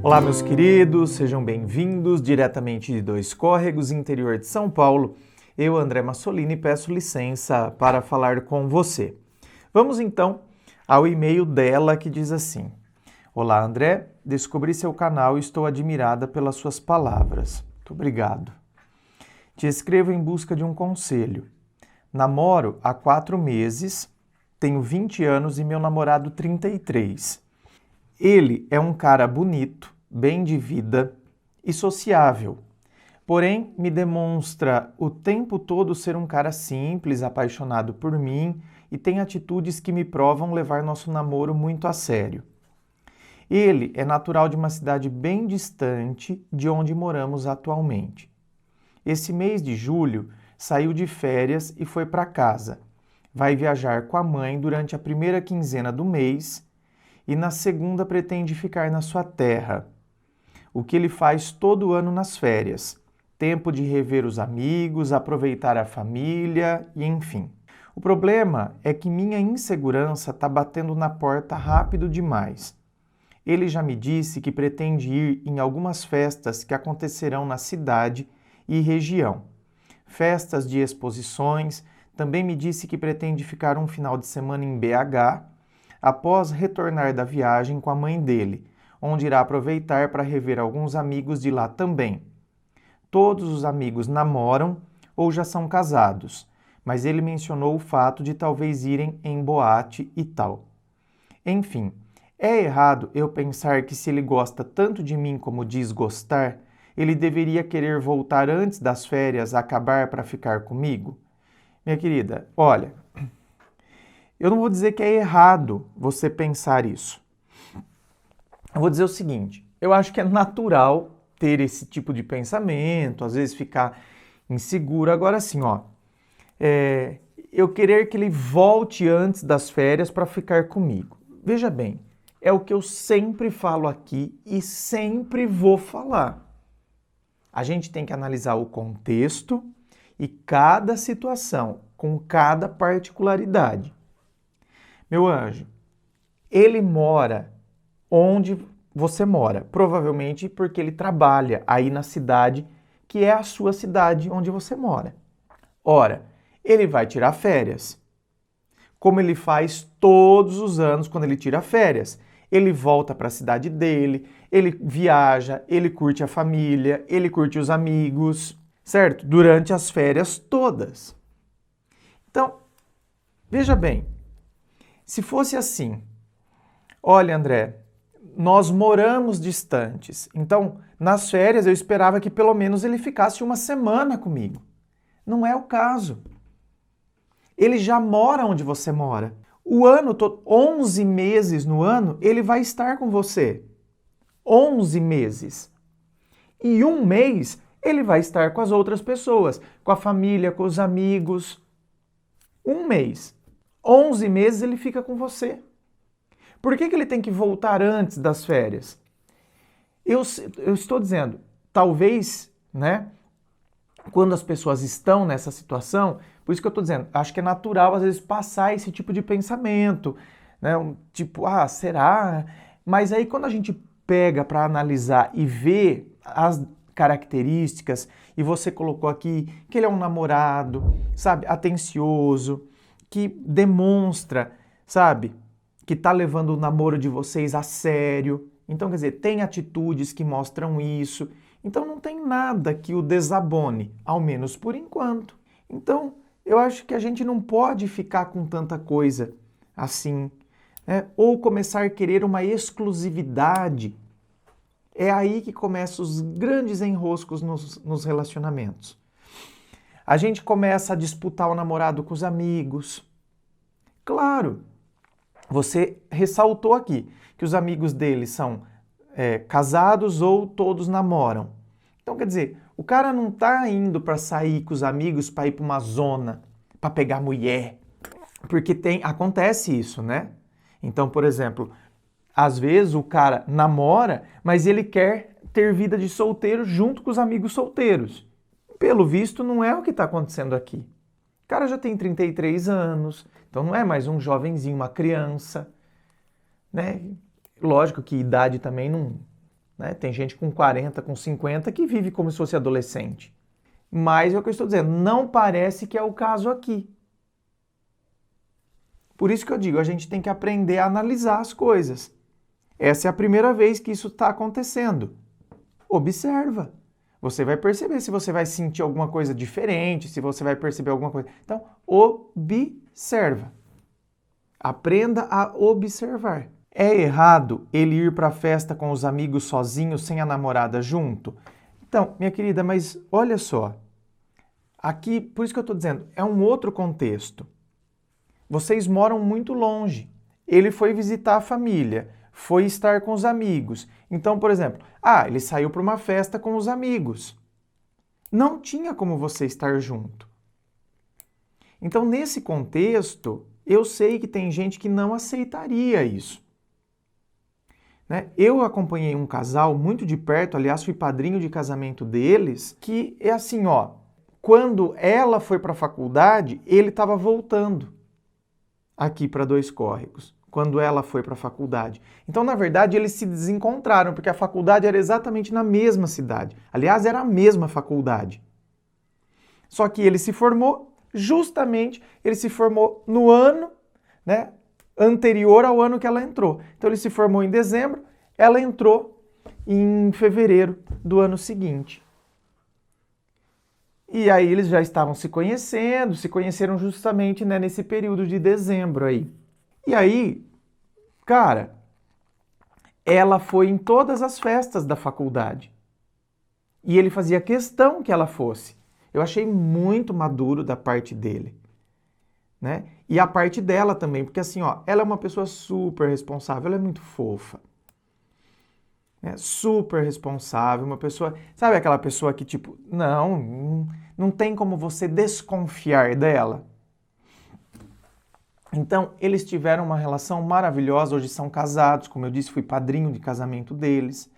Olá, meus queridos, sejam bem-vindos diretamente de Dois Córregos, interior de São Paulo. Eu, André Massolini, peço licença para falar com você. Vamos então ao e-mail dela que diz assim: Olá, André, descobri seu canal e estou admirada pelas suas palavras. Muito obrigado. Te escrevo em busca de um conselho. Namoro há 4 meses, tenho 20 anos e meu namorado 33. Ele é um cara bonito, bem de vida e sociável. Porém, me demonstra o tempo todo ser um cara simples, apaixonado por mim e tem atitudes que me provam levar nosso namoro muito a sério. Ele é natural de uma cidade bem distante de onde moramos atualmente. Esse mês de julho saiu de férias e foi para casa. Vai viajar com a mãe durante a primeira quinzena do mês e na segunda pretende ficar na sua terra. O que ele faz todo ano nas férias. Tempo de rever os amigos, aproveitar a família e enfim. O problema é que minha insegurança está batendo na porta rápido demais. Ele já me disse que pretende ir em algumas festas que acontecerão na cidade e região. Festas de exposições, também me disse que pretende ficar um final de semana em BH, após retornar da viagem com a mãe dele, onde irá aproveitar para rever alguns amigos de lá também. Todos os amigos namoram ou já são casados, mas ele mencionou o fato de talvez irem em boate e tal. Enfim, é errado eu pensar que se ele gosta tanto de mim como diz gostar, ele deveria querer voltar antes das férias a acabar para ficar comigo? Minha querida, olha, eu não vou dizer que é errado você pensar isso. Eu vou dizer o seguinte, eu acho que é natural ter esse tipo de pensamento, às vezes ficar inseguro. Agora sim, eu querer que ele volte antes das férias para ficar comigo. Veja bem, é o que eu sempre falo aqui e sempre vou falar. A gente tem que analisar o contexto e cada situação, com cada particularidade. Meu anjo, ele mora onde você mora, provavelmente porque ele trabalha aí na cidade que é a sua cidade onde você mora. Ora, ele vai tirar férias, como ele faz todos os anos quando ele tira férias. Ele volta para a cidade dele, ele viaja, ele curte a família, ele curte os amigos, certo? Durante as férias todas. Então, veja bem, se fosse assim, olha, André, nós moramos distantes, então nas férias eu esperava que pelo menos ele ficasse uma semana comigo. Não é o caso. Ele já mora onde você mora. O ano todo, 11 meses no ano, ele vai estar com você. 11 meses. E um mês, ele vai estar com as outras pessoas, com a família, com os amigos. Um mês. 11 meses ele fica com você. Por que ele tem que voltar antes das férias? Eu estou dizendo, talvez, né, quando as pessoas estão nessa situação, por isso que eu estou dizendo, acho que é natural às vezes passar esse tipo de pensamento, né, tipo, será? Mas aí quando a gente pega para analisar e ver as características, e você colocou aqui que ele é um namorado, sabe, atencioso, que demonstra, sabe, que está levando o namoro de vocês a sério. Então, quer dizer, tem atitudes que mostram isso. Então, não tem nada que o desabone, ao menos por enquanto. Então, eu acho que a gente não pode ficar com tanta coisa assim, né? Ou começar a querer uma exclusividade. É aí que começam os grandes enroscos nos relacionamentos. A gente começa a disputar o namorado com os amigos. Claro, você ressaltou aqui que os amigos dele são casados ou todos namoram. Então, quer dizer, o cara não está indo para sair com os amigos para ir para uma zona, para pegar mulher. Porque acontece isso, né? Então, por exemplo, às vezes o cara namora, mas ele quer ter vida de solteiro junto com os amigos solteiros. Pelo visto, não é o que está acontecendo aqui. O cara já tem 33 anos, então não é mais um jovenzinho, uma criança, né? Lógico que idade também né? Tem gente com 40, com 50 que vive como se fosse adolescente. Mas é o que eu estou dizendo, não parece que é o caso aqui. Por isso que eu digo, a gente tem que aprender a analisar as coisas. Essa é a primeira vez que isso está acontecendo. Observa. Você vai perceber se você vai sentir alguma coisa diferente, se você vai perceber alguma coisa. Então, observa. Aprenda a observar. É errado ele ir para a festa com os amigos sozinho, sem a namorada junto? Então, minha querida, mas olha só. Aqui, por isso que eu estou dizendo, é um outro contexto. Vocês moram muito longe. Ele foi visitar a família, foi estar com os amigos. Então, por exemplo, ele saiu para uma festa com os amigos. Não tinha como você estar junto. Então, nesse contexto, eu sei que tem gente que não aceitaria isso. Né? Eu acompanhei um casal muito de perto, aliás, fui padrinho de casamento deles, que é assim, ó, quando ela foi para a faculdade, ele estava voltando aqui para Dois Córregos, quando ela foi para a faculdade. Então, na verdade, eles se desencontraram, porque a faculdade era exatamente na mesma cidade. Aliás, era a mesma faculdade. Só que ele se formou, justamente, ele se formou no ano, né, anterior ao ano que ela entrou. Então, ele se formou em dezembro, ela entrou em fevereiro do ano seguinte. E aí eles já estavam se conheceram justamente, né, nesse período de dezembro aí. E aí, cara, ela foi em todas as festas da faculdade. E ele fazia questão que ela fosse. Eu achei muito maduro da parte dele, né? E a parte dela também, porque assim, ó, ela é uma pessoa super responsável, ela é muito fofa. Né? Super responsável, uma pessoa, sabe aquela pessoa que tipo, não tem como você desconfiar dela. Então, eles tiveram uma relação maravilhosa, hoje são casados, como eu disse, fui padrinho de casamento deles.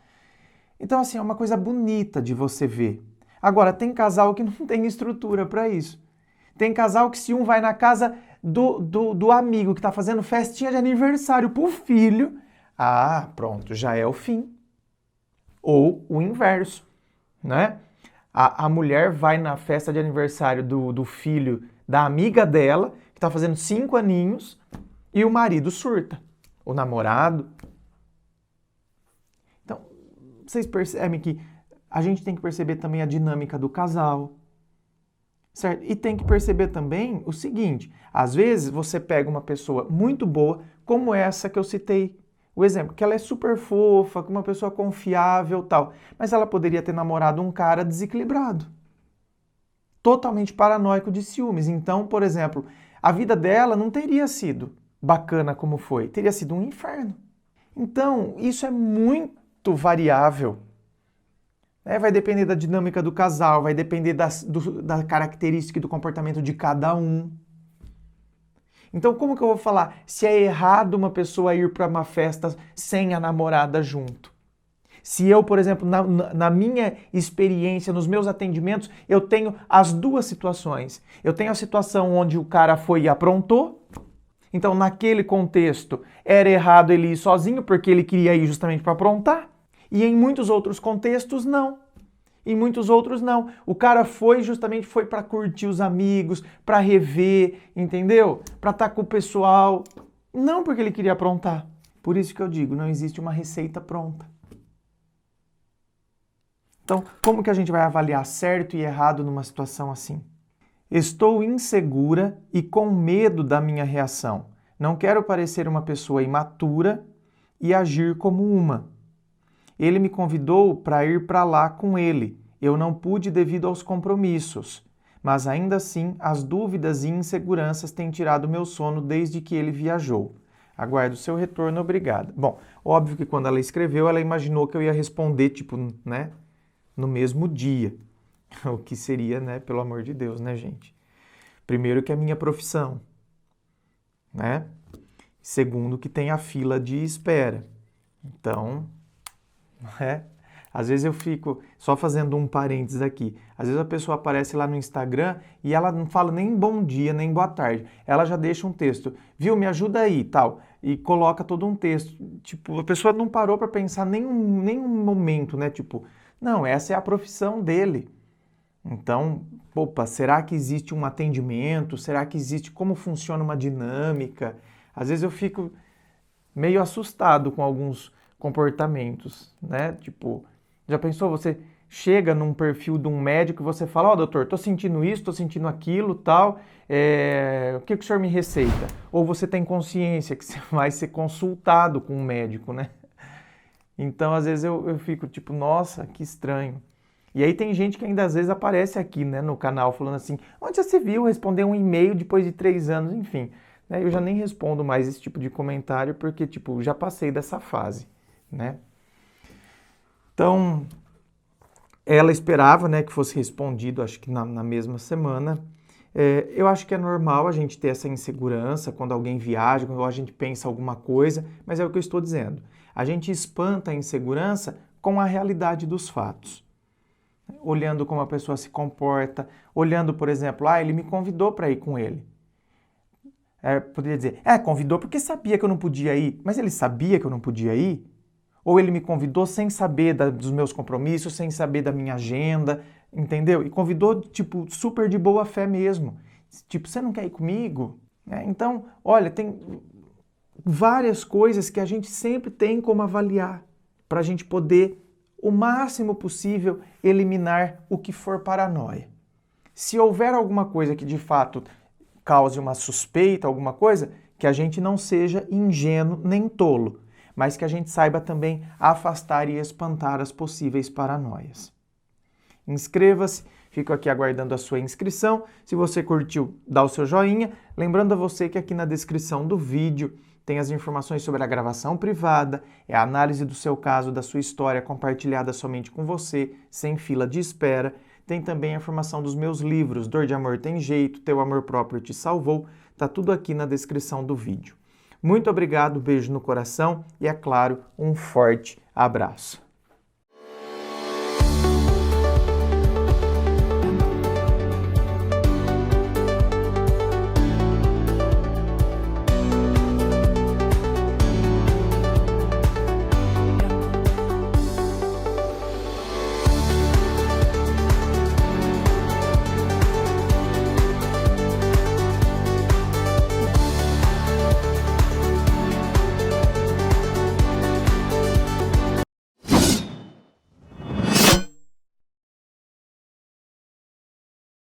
Então, assim, é uma coisa bonita de você ver. Agora, tem casal que não tem estrutura para isso. Tem casal que se um vai na casa do amigo que está fazendo festinha de aniversário pro filho, pronto, já é o fim. Ou o inverso, né? A mulher vai na festa de aniversário do filho da amiga dela, que está fazendo 5 aninhos, e o marido surta, o namorado. Então, vocês percebem que a gente tem que perceber também a dinâmica do casal, certo? E tem que perceber também o seguinte, às vezes você pega uma pessoa muito boa, como essa que eu citei, o exemplo, que ela é super fofa, uma pessoa confiável e tal, mas ela poderia ter namorado um cara desequilibrado, totalmente paranoico de ciúmes. Então, por exemplo, a vida dela não teria sido bacana como foi, teria sido um inferno. Então, isso é muito variável. Vai depender da dinâmica do casal, vai depender da característica e do comportamento de cada um. Então, como que eu vou falar se é errado uma pessoa ir para uma festa sem a namorada junto? Se eu, por exemplo, na minha experiência, nos meus atendimentos, eu tenho as duas situações. Eu tenho a situação onde o cara foi e aprontou. Então, naquele contexto, era errado ele ir sozinho, porque ele queria ir justamente para aprontar. E em muitos outros contextos, não. Em muitos outros, não. O cara foi para curtir os amigos, para rever, entendeu? Para estar com o pessoal. Não porque ele queria aprontar. Por isso que eu digo, não existe uma receita pronta. Então, como que a gente vai avaliar certo e errado numa situação assim? Estou insegura e com medo da minha reação. Não quero parecer uma pessoa imatura e agir como uma. Ele me convidou para ir para lá com ele. Eu não pude devido aos compromissos. Mas ainda assim, as dúvidas e inseguranças têm tirado meu sono desde que ele viajou. Aguardo seu retorno, obrigada. Bom, óbvio que quando ela escreveu, ela imaginou que eu ia responder, tipo, né, no mesmo dia. O que seria, né, pelo amor de Deus, né, gente? Primeiro que é minha profissão, né? Segundo que tem a fila de espera. Então, Às vezes eu fico, só fazendo um parênteses aqui, às vezes a pessoa aparece lá no Instagram e ela não fala nem bom dia, nem boa tarde. Ela já deixa um texto, viu, me ajuda aí, tal, e coloca todo um texto. Tipo, a pessoa não parou para pensar nenhum momento, né? Tipo, não, essa é a profissão dele. Então, opa, será que existe um atendimento? Será que existe como funciona uma dinâmica? Às vezes eu fico meio assustado com alguns comportamentos, né? Tipo, já pensou, você chega num perfil de um médico e você fala, ó, doutor, tô sentindo isso, tô sentindo aquilo, tal, o que o senhor me receita? Ou você tem consciência que você vai ser consultado com um médico, né? Então, às vezes eu fico tipo, nossa, que estranho. E aí tem gente que ainda às vezes aparece aqui, né, no canal falando assim, onde já se viu responder um e-mail depois de 3 anos, enfim. Né, eu já nem respondo mais esse tipo de comentário porque, tipo, já passei dessa fase, né? Então, ela esperava, né, que fosse respondido, acho que na mesma semana. Eu acho que é normal a gente ter essa insegurança quando alguém viaja, quando a gente pensa alguma coisa, mas é o que eu estou dizendo. A gente espanta a insegurança com a realidade dos fatos. Olhando como a pessoa se comporta, olhando, por exemplo, ele me convidou para ir com ele. Poderia dizer, convidou porque sabia que eu não podia ir, mas ele sabia que eu não podia ir? Ou ele me convidou sem saber dos meus compromissos, sem saber da minha agenda, entendeu? E convidou, tipo, super de boa fé mesmo. Tipo, você não quer ir comigo? Então, olha, tem várias coisas que a gente sempre tem como avaliar para a gente poder, o máximo possível, eliminar o que for paranoia. Se houver alguma coisa que de fato cause uma suspeita, alguma coisa, que a gente não seja ingênuo nem tolo, mas que a gente saiba também afastar e espantar as possíveis paranoias. Inscreva-se, fico aqui aguardando a sua inscrição. Se você curtiu, dá o seu joinha. Lembrando a você que aqui na descrição do vídeo tem as informações sobre a gravação privada, é a análise do seu caso, da sua história compartilhada somente com você, sem fila de espera. Tem também a informação dos meus livros, Dor de Amor Tem Jeito, Teu Amor Próprio Te Salvou. Tá tudo aqui na descrição do vídeo. Muito obrigado, beijo no coração e, é claro, um forte abraço.